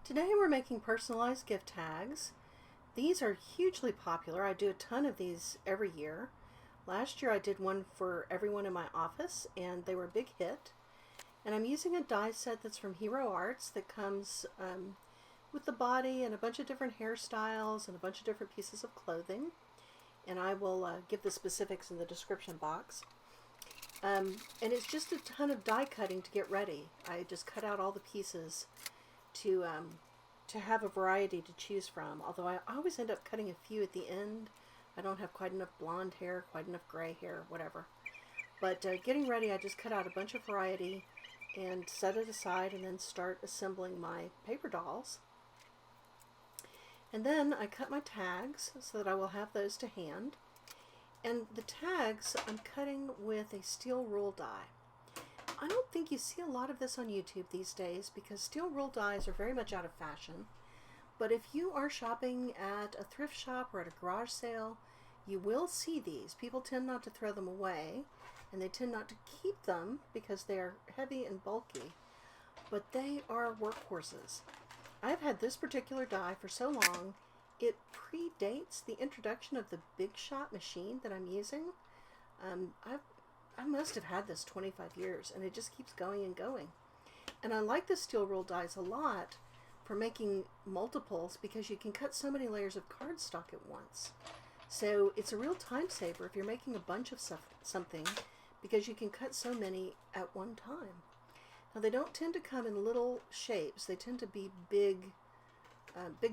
Today we're making personalized gift tags. These are hugely popular. I do a ton of these every year. Last year I did one for everyone in my office and they were a big hit. And I'm using a die set that's from Hero Arts that comes with the body and a bunch of different hairstyles and a bunch of different pieces of clothing. And I will give the specifics in the description box. And it's just a ton of die cutting to get ready. I just cut out all the pieces to have a variety to choose from, although I always end up cutting a few at the end. I don't have quite enough blonde hair, quite enough gray hair, whatever. But getting ready, I just cut out a bunch of variety and set it aside and then start assembling my paper dolls. And then I cut my tags so that I will have those to hand. And the tags I'm cutting with a steel rule die. I don't think you see a lot of this on YouTube these days because steel rule dies are very much out of fashion. But if you are shopping at a thrift shop or at a garage sale, you will see these. People tend not to throw them away, and they tend not to keep them because they are heavy and bulky. But they are workhorses. I've had this particular die for so long, it predates the introduction of the Big Shot machine that I'm using. I must have had this 25 years, and it just keeps going and going. And I like the steel rule dies a lot for making multiples because you can cut so many layers of cardstock at once. So it's a real time saver if you're making a bunch of something because you can cut so many at one time. Now they don't tend to come in little shapes. They tend to be big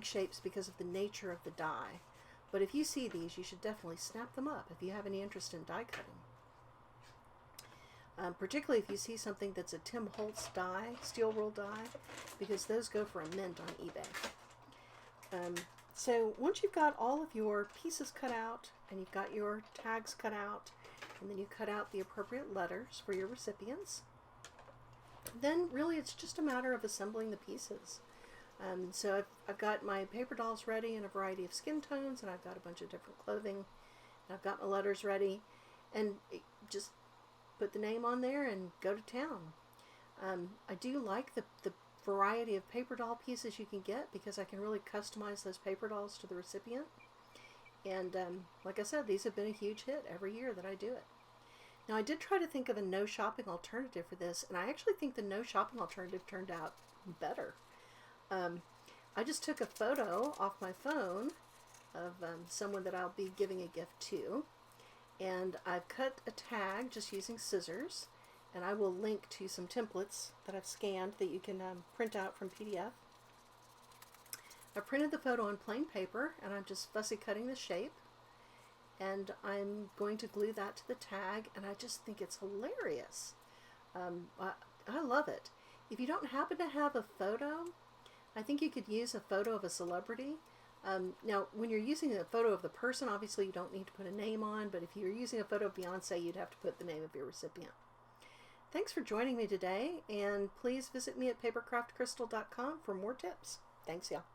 shapes because of the nature of the die. But if you see these, you should definitely snap them up if you have any interest in die cutting. Particularly if you see something that's a Tim Holtz die, steel rule die, because those go for a mint on eBay. So once you've got all of your pieces cut out and you've got your tags cut out and then you cut out the appropriate letters for your recipients, then really it's just a matter of assembling the pieces. So I've got my paper dolls ready in a variety of skin tones, and I've got a bunch of different clothing, and I've got my letters ready, and just put the name on there and go to town. I do like the variety of paper doll pieces you can get because I can really customize those paper dolls to the recipient. And like I said, these have been a huge hit every year that I do it. Now I did try to think of a no shopping alternative for this, and I actually think the no shopping alternative turned out better. I just took a photo off my phone of someone that I'll be giving a gift to. And I've cut a tag just using scissors, and I will link to some templates that I've scanned that you can print out from PDF. I printed the photo on plain paper, and I'm just fussy cutting the shape, and I'm going to glue that to the tag, and I just think it's hilarious. I love it. If you don't happen to have a photo, I think you could use a photo of a celebrity. Now, when you're using a photo of the person, obviously you don't need to put a name on, but if you're using a photo of Beyonce, you'd have to put the name of your recipient. Thanks for joining me today, and please visit me at papercraftcrystal.com for more tips. Thanks, y'all.